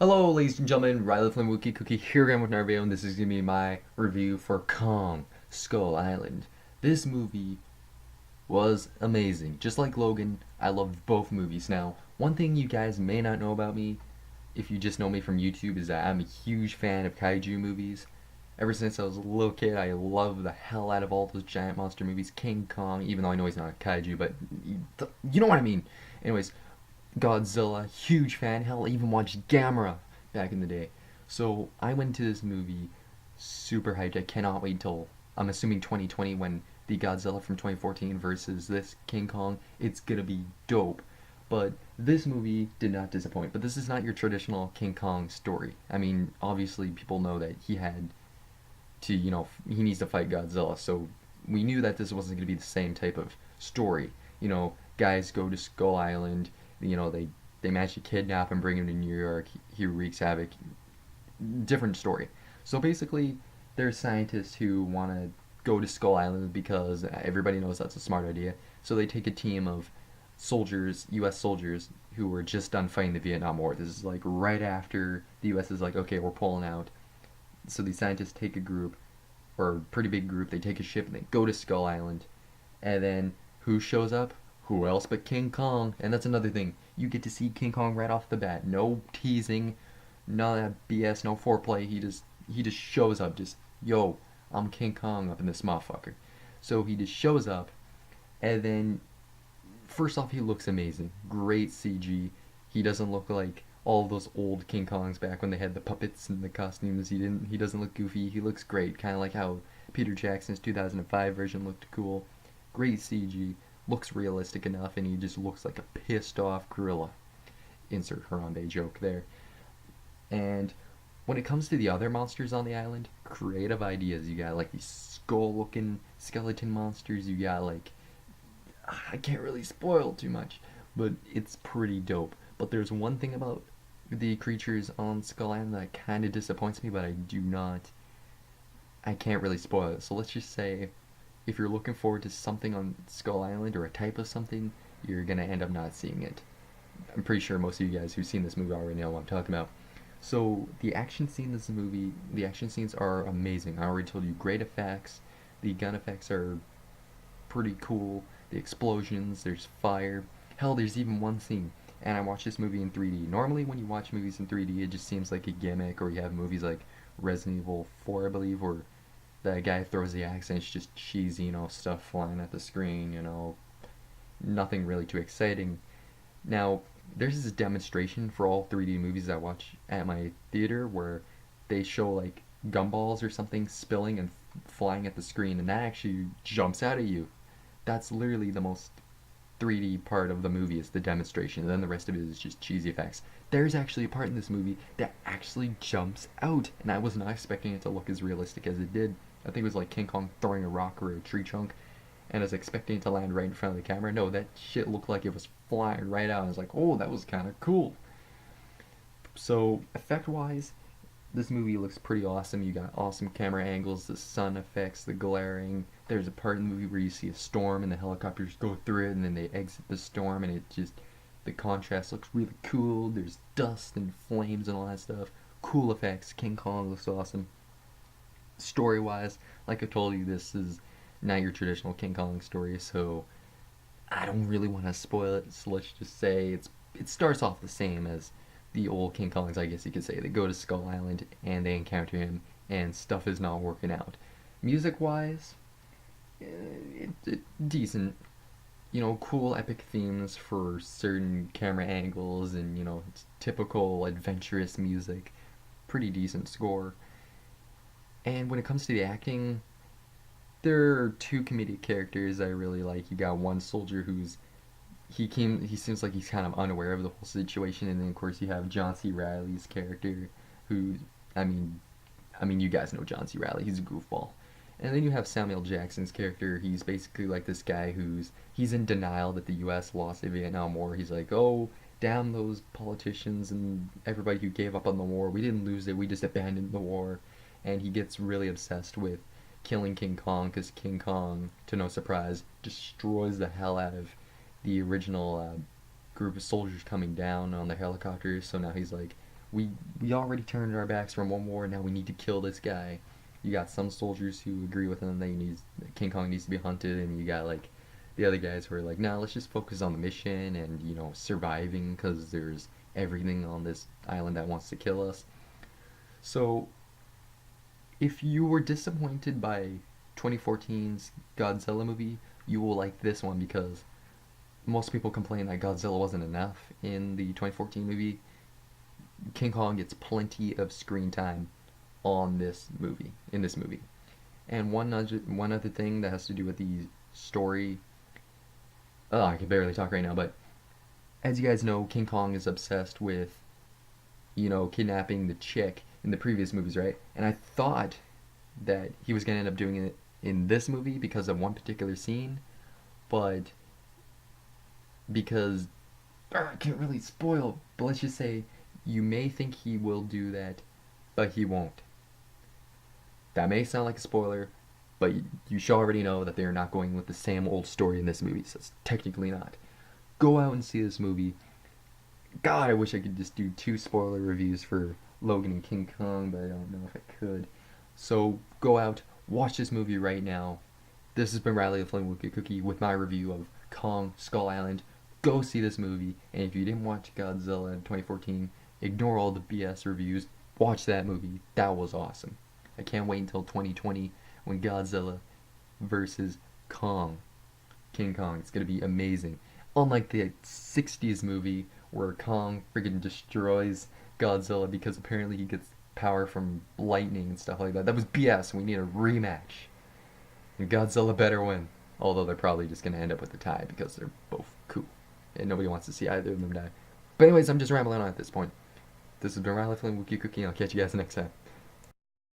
Hello, ladies and gentlemen, Riley from Wookie Cookie here again with another video, and this is going to be my review for Kong Skull Island. This movie was amazing. Just like Logan, I loved both movies. Now, one thing you guys may not know about me, if you just know me from YouTube, is that I'm a huge fan of kaiju movies. Ever since I was a little kid, I love the hell out of all those giant monster movies. King Kong, even though I know he's not a kaiju, but you know what I mean. Anyways, Godzilla, huge fan. Hell, I even watched Gamera back in the day. So I went to this movie super hyped. I cannot wait till I'm assuming 2020 when the Godzilla from 2014 versus this King Kong. It's gonna be dope. But this movie did not disappoint. But this is not your traditional King Kong story. I mean, obviously people know that he had to, he needs to fight Godzilla. So we knew that this wasn't gonna be the same type of story. Guys go to Skull Island, they manage to kidnap and bring him to New York. He wreaks havoc. Different story. So basically, there's scientists who want to go to Skull Island because everybody knows that's a smart idea. So they take a team of soldiers, U.S. soldiers, who were just done fighting the Vietnam War. This is like right after the U.S. is like, okay, we're pulling out. So these scientists take a group, or a pretty big group. They take a ship and they go to Skull Island. And then who shows up? Who else but King Kong? And that's another thing. You get to see King Kong right off the bat. No teasing, none of that BS, no foreplay. He just shows up. Just yo, I'm King Kong up in this motherfucker. So he just shows up, and then first off, he looks amazing. Great CG. He doesn't look like all those old King Kongs back when they had the puppets and the costumes. He doesn't look goofy. He looks great, kind of like how Peter Jackson's 2005 version looked cool. Great CG. Looks realistic enough, and he just looks like a pissed off gorilla. Insert Harambe joke there. And when it comes to the other monsters on the island, creative ideas. You got like these skull looking skeleton monsters. You got like, I can't really spoil too much, but it's pretty dope. But there's one thing about the creatures on Skull Island that kind of disappoints me, but I can't really spoil it. So let's just say if you're looking forward to something on Skull Island or a type of something, you're gonna end up not seeing it. I'm pretty sure most of you guys who've seen this movie already know what I'm talking about. So the action scene in this movie, the action scenes are amazing. I already told you, great effects. The gun effects are pretty cool. The explosions, there's fire. Hell, there's even one scene, and I watched this movie in 3D. Normally when you watch movies in 3D, it just seems like a gimmick, or you have movies like Resident Evil 4, I believe, where that guy throws the axe and it's just cheesy, stuff flying at the screen, nothing really too exciting. Now, there's this demonstration for all 3D movies I watch at my theater where they show like gumballs or something spilling and flying at the screen, and that actually jumps out at you. That's literally the most 3D part of the movie, is the demonstration, and then the rest of it is just cheesy effects. There's actually a part in this movie that actually jumps out, and I was not expecting it to look as realistic as it did. I think it was like King Kong throwing a rock or a tree trunk, and I was expecting it to land right in front of the camera. No, that shit looked like it was flying right out. I was like, oh, that was kind of cool. So, effect-wise, this movie looks pretty awesome. You got awesome camera angles, the sun effects, the glaring. There's a part in the movie where you see a storm and the helicopters go through it and then they exit the storm, and the contrast looks really cool. There's dust and flames and all that stuff. Cool effects. King Kong looks awesome. Story-wise, like I told you, this is not your traditional King Kong story, so I don't really want to spoil it. So let's just say it starts off the same as the old King Kongs, I guess you could say. They go to Skull Island and they encounter him, and stuff is not working out. Music-wise, decent. Cool epic themes for certain camera angles, and it's typical adventurous music. Pretty decent score. And when it comes to the acting, there are two comedic characters I really like. You got one soldier he seems like he's kind of unaware of the whole situation, and then of course you have John C. Reilly's character, who, I mean, you guys know John C. Reilly. He's a goofball. And then you have Samuel Jackson's character. He's basically like this guy he's in denial that the U.S. lost the Vietnam War. He's like, oh, damn those politicians and everybody who gave up on the war. We didn't lose it. We just abandoned the war. And he gets really obsessed with killing King Kong, because King Kong, to no surprise, destroys the hell out of the original group of soldiers coming down on the helicopters. So now he's like, we we already turned our backs from one war. Now we need to kill this guy. You got some soldiers who agree with him that King Kong needs to be hunted, and you got like the other guys who are like, nah, let's just focus on the mission and surviving because there's everything on this island that wants to kill us. So if you were disappointed by 2014's Godzilla movie, you will like this one because most people complain that Godzilla wasn't enough in the 2014 movie. King Kong gets plenty of screen time in this movie. And one other thing that has to do with the story. Oh, I can barely talk right now, but as you guys know, King Kong is obsessed with, kidnapping the chick in the previous movies, right? And I thought that he was going to end up doing it in this movie because of one particular scene, but because I can't really spoil, but let's just say you may think he will do that, but he won't. That may sound like a spoiler, but you should already know that they are not going with the same old story in this movie, so it's technically not. Go out and see this movie. God, I wish I could just do 2 spoiler reviews for Logan and King Kong, but I don't know if I could. So go out, watch this movie right now. This has been Riley the Flame Wicked Cookie with my review of Kong Skull Island. Go see this movie, and if you didn't watch Godzilla in 2014, ignore all the BS reviews. Watch that movie. That was awesome. I can't wait until 2020 when Godzilla versus King Kong. It's gonna be amazing. Unlike the 60s movie where Kong freaking destroys Godzilla because apparently he gets power from lightning and stuff like that. That was BS. We need a rematch. And Godzilla better win. Although they're probably just going to end up with a tie because they're both cool. And nobody wants to see either of them die. But anyways, I'm just rambling on at this point. This has been Riley Flynn Wookie Cookie, and I'll catch you guys next time.